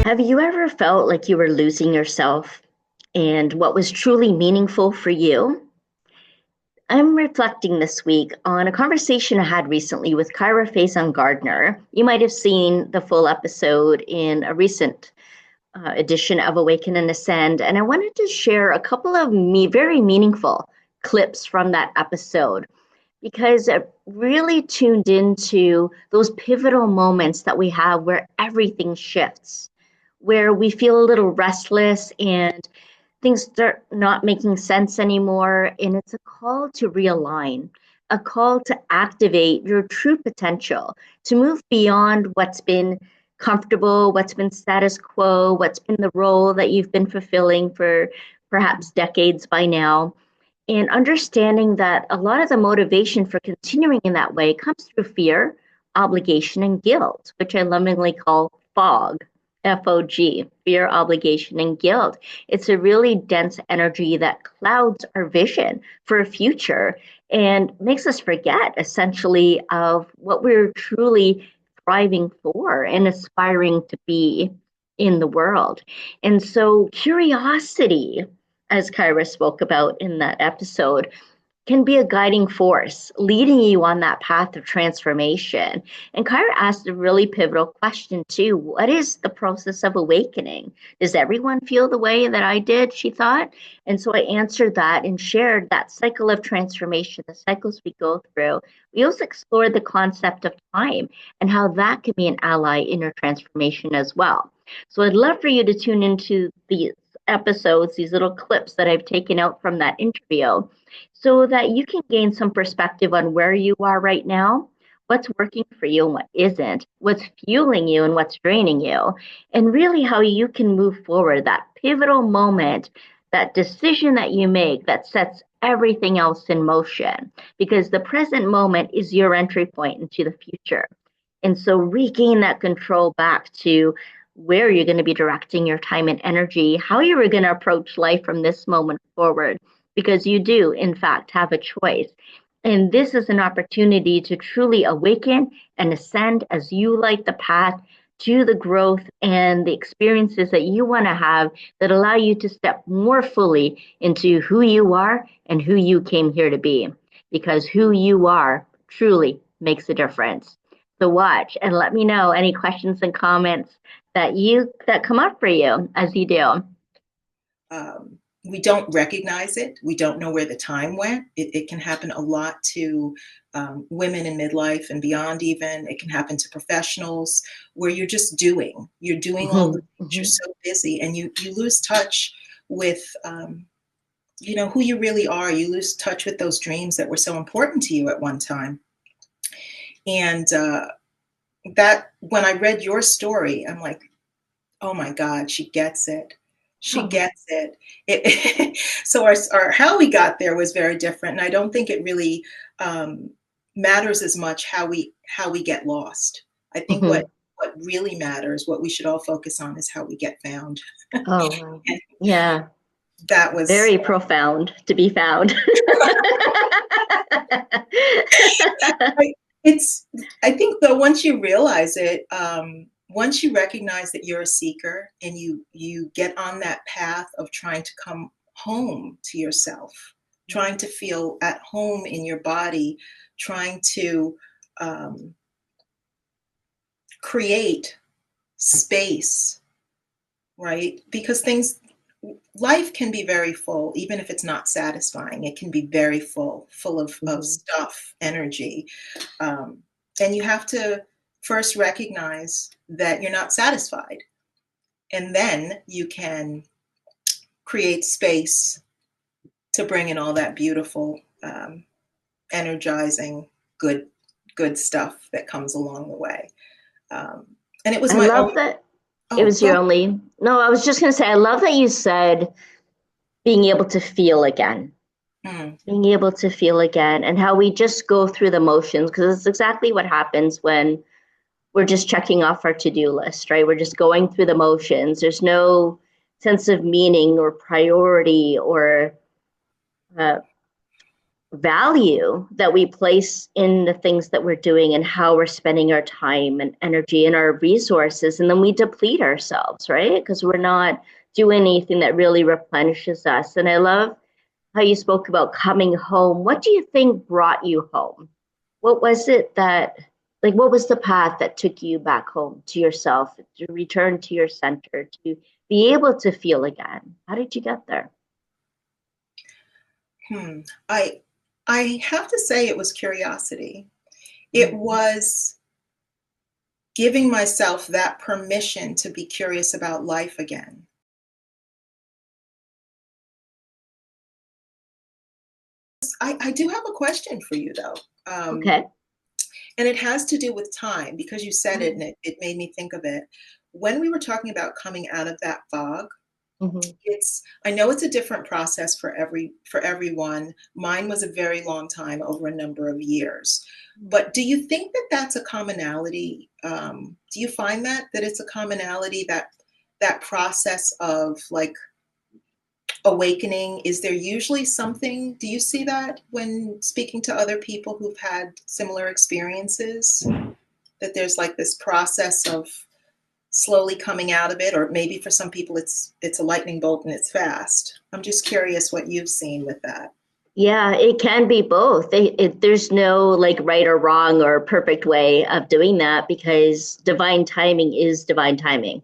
Have you ever felt like you were losing yourself and what was truly meaningful for you? I'm reflecting this week on a conversation I had recently with Kyra Faison Gardner. You might have seen the full episode in a recent edition of Awaken and Ascend, and I wanted to share a couple of very meaningful clips from that episode because it really tuned into those pivotal moments that we have where everything shifts, where we feel a little restless and things start not making sense anymore. And it's a call to realign, a call to activate your true potential, to move beyond what's been comfortable, what's been status quo, what's been the role that you've been fulfilling for perhaps decades by now. And understanding that a lot of the motivation for continuing in that way comes through fear, obligation, and guilt, which I lovingly call fog. FOG, fear, obligation, and guilt. It's a really dense energy that clouds our vision for a future and makes us forget essentially of what we're truly thriving for and aspiring to be in the world. And so curiosity, as Kyra spoke about in that episode, can be a guiding force, leading you on that path of transformation. And Kyra asked a really pivotal question too. What is the process of awakening? Does everyone feel the way that I did, she thought? And so I answered that and shared that cycle of transformation, the cycles we go through. We also explored the concept of time and how that can be an ally in your transformation as well. So I'd love for you to tune into these episodes, these little clips that I've taken out from that interview, so that you can gain some perspective on where you are right now, what's working for you and what isn't, what's fueling you and what's draining you, and really how you can move forward, that pivotal moment, that decision that you make that sets everything else in motion, because the present moment is your entry point into the future. And so regain that control back to where you're going to be directing your time and energy, how you're going to approach life from this moment forward, because you do, in fact, have a choice. And this is an opportunity to truly awaken and ascend as you light the path to the growth and the experiences that you want to have that allow you to step more fully into who you are and who you came here to be. Because who you are truly makes a difference. So watch and let me know any questions and comments that come up for you as you do. We don't recognize it. We don't know where the time went. It can happen a lot to women in midlife and beyond even. It can happen to professionals where you're just doing. You're doing all the things. You're so busy and you lose touch with, who you really are. You lose touch with those dreams that were so important to you at one time. And that when I read your story, I'm like, oh my God, she gets it. She gets it. So our how we got there was very different, and I don't think it really matters as much how we get lost. I think what really matters, what we should all focus on, is how we get found. Oh, yeah. That was very profound to be found. I think though, once you realize it, once you recognize that you're a seeker and you get on that path of trying to come home to yourself, trying to feel at home in your body, trying to create space, right? Because life can be very full, even if it's not satisfying. It can be very full of stuff, energy. And you have to first recognize that you're not satisfied. And then you can create space to bring in all that beautiful, energizing, good stuff that comes along the way. And it was I love that. It was your only. No, I was just going to say, I love that you said being able to feel again. Being able to feel again, and how we just go through the motions, because it's exactly what happens when we're just checking off our to-do list, right? We're just going through the motions. There's no sense of meaning or priority or value that we place in the things that we're doing and how we're spending our time and energy and our resources. And then we deplete ourselves, right? Because we're not doing anything that really replenishes us. And I love how you spoke about coming home. What do you think brought you home? What was it that, like, what was the path that took you back home to yourself, to return to your center, to be able to feel again? How did you get there? I I have to say it was curiosity. It Mm. was giving myself that permission to be curious about life again. I do have a question for you though. Okay. And it has to do with time because you said it and Mm-hmm. it made me think of it. When we were talking about coming out of that fog, it's I know it's a different process for everyone. Mine was a very long time over a number of years. But do you think that that's a commonality? Do you find that it's a commonality that that process of like awakening? Is there usually something? Do you see that when speaking to other people who've had similar experiences? That there's like this process of slowly coming out of it, or maybe for some people it's a lightning bolt and it's fast. I'm just curious what you've seen with that. Yeah, it can be both. There's no like right or wrong or perfect way of doing that because divine timing is divine timing,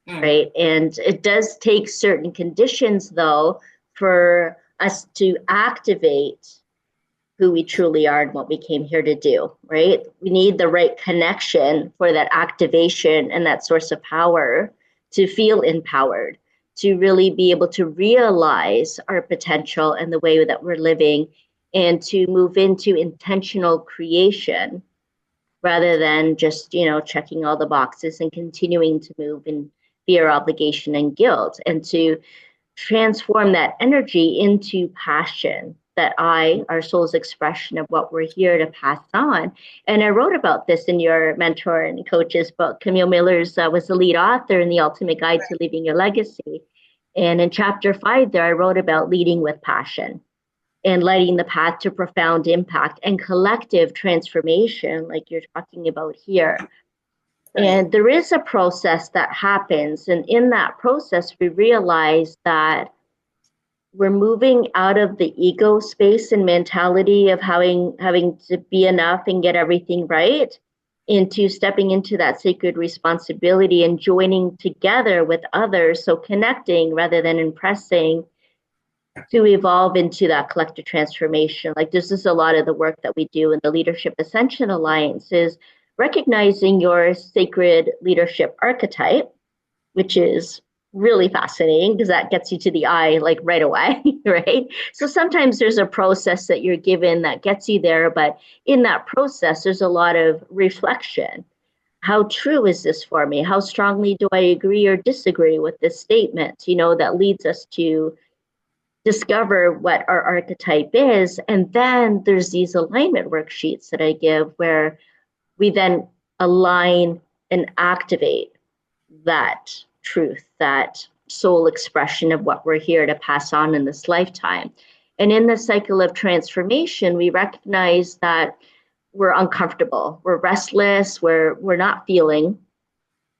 Mm, right? And it does take certain conditions, though, for us to activate who we truly are and what we came here to do, right? We need the right connection for that activation and that source of power to feel empowered, to really be able to realize our potential and the way that we're living and to move into intentional creation rather than just, checking all the boxes and continuing to move in fear, obligation, and guilt, and to transform that energy into passion that our soul's expression of what we're here to pass on. And I wrote about this in your mentor and coach's book. Camille Miller's was the lead author in The Ultimate Guide to Leaving Your Legacy. And in chapter 5 there, I wrote about leading with passion and lighting the path to profound impact and collective transformation, like you're talking about here. right, And there is a process that happens. And in that process, we realize that we're moving out of the ego space and mentality of having to be enough and get everything right into stepping into that sacred responsibility and joining together with others, so connecting rather than impressing, to evolve into that collective transformation. Like this is a lot of the work that we do in the Leadership Ascension Alliance, is recognizing your sacred leadership archetype, which is really fascinating because that gets you to the eye like right away, right? So sometimes there's a process that you're given that gets you there, but in that process, there's a lot of reflection. How true is this for me? How strongly do I agree or disagree with this statement? That leads us to discover what our archetype is. And then there's these alignment worksheets that I give where we then align and activate that truth, that soul expression of what we're here to pass on in this lifetime. And in the cycle of transformation, we recognize that we're uncomfortable, we're restless, we're not feeling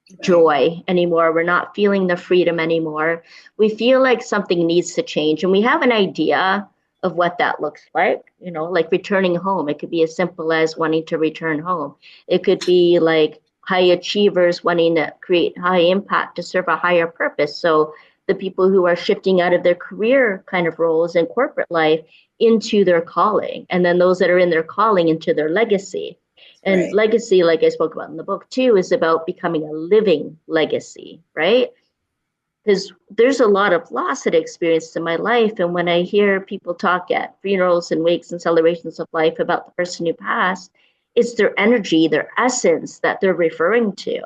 right, joy anymore, we're not feeling the freedom anymore. We feel like something needs to change, and we have an idea of what that looks like, like returning home. It could be as simple as wanting to return home. It could be like high achievers wanting to create high impact to serve a higher purpose. So the people who are shifting out of their career kind of roles in corporate life into their calling, and then those that are in their calling into their legacy. And right, legacy, like I spoke about in the book too, is about becoming a living legacy, right? Because there's a lot of loss that I experienced in my life. And when I hear people talk at funerals and wakes and celebrations of life about the person who passed, it's their energy, their essence that they're referring to.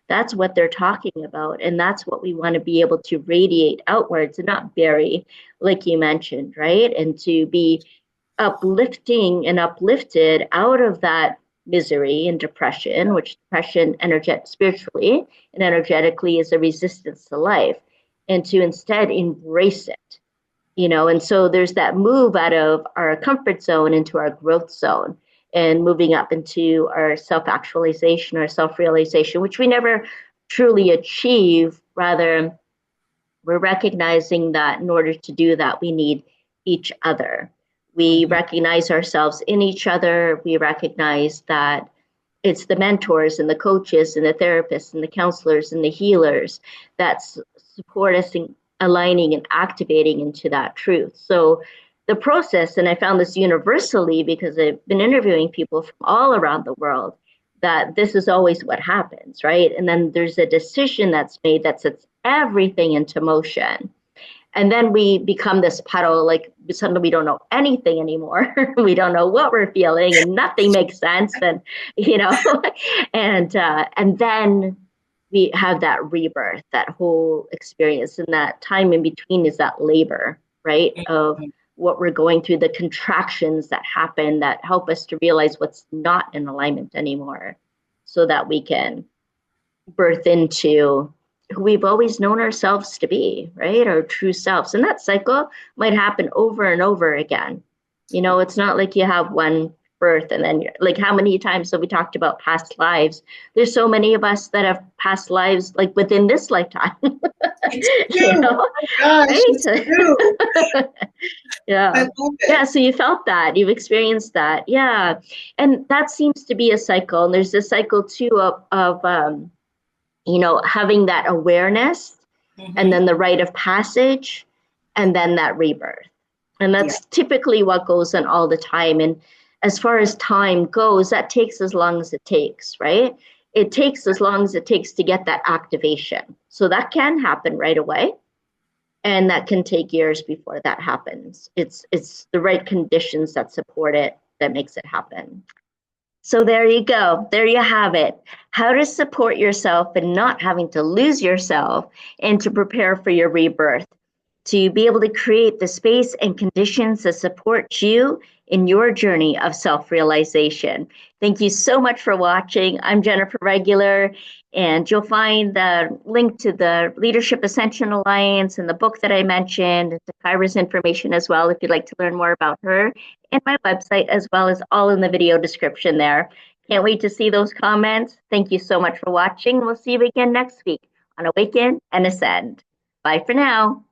That's what they're talking about. And that's what we want to be able to radiate outwards and not bury, like you mentioned, right? And to be uplifting and uplifted out of that misery and depression, which depression spiritually and energetically is a resistance to life, and to instead embrace it, And so there's that move out of our comfort zone into our growth zone and moving up into our self-actualization or self-realization, which we never truly achieve. Rather, we're recognizing that in order to do that, we need each other. We Mhm. recognize ourselves in each other. We recognize that it's the mentors and the coaches and the therapists and the counselors and the healers that support us in aligning and activating into that truth. So the process, and I found this universally because I've been interviewing people from all around the world, that this is always what happens, right? And then there's a decision that's made that sets everything into motion. And then we become this puddle, like suddenly we don't know anything anymore. We don't know what we're feeling, and nothing makes sense. And you know, and then we have that rebirth, that whole experience, and that time in between is that labor, right? Of Mhm. what we're going through, the contractions that happen that help us to realize what's not in alignment anymore, so that we can birth into who we've always known ourselves to be, right? Our true selves. And that cycle might happen over and over again. It's not like you have one birth and then you're like, how many times have we talked about past lives? There's so many of us that have past lives like within this lifetime, It's true. Oh my gosh, it's true. right? I Yeah. love Yeah. it. So you felt that, you've experienced that. Yeah. And that seems to be a cycle. And there's this cycle too of having that awareness and Hmm. then the rite of passage and then that rebirth. And Yeah. that's typically what goes on all the time. And as far as time goes, that takes as long as it takes, right? It takes as long as it takes to get that activation. So that can happen right away. And that can take years before that happens. It's the right conditions that support it that makes it happen. So there you go. There you have it. How to support yourself and not having to lose yourself and to prepare for your rebirth. To be able to create the space and conditions that support you in your journey of self realization. Thank you so much for watching. I'm Jennifer Regular, and you'll find the link to the Leadership Ascension Alliance and the book that I mentioned, to Kyra's information as well, if you'd like to learn more about her, and my website, as well as all in the video description there. Can't wait to see those comments. Thank you so much for watching. We'll see you again next week on Awaken and Ascend. Bye for now.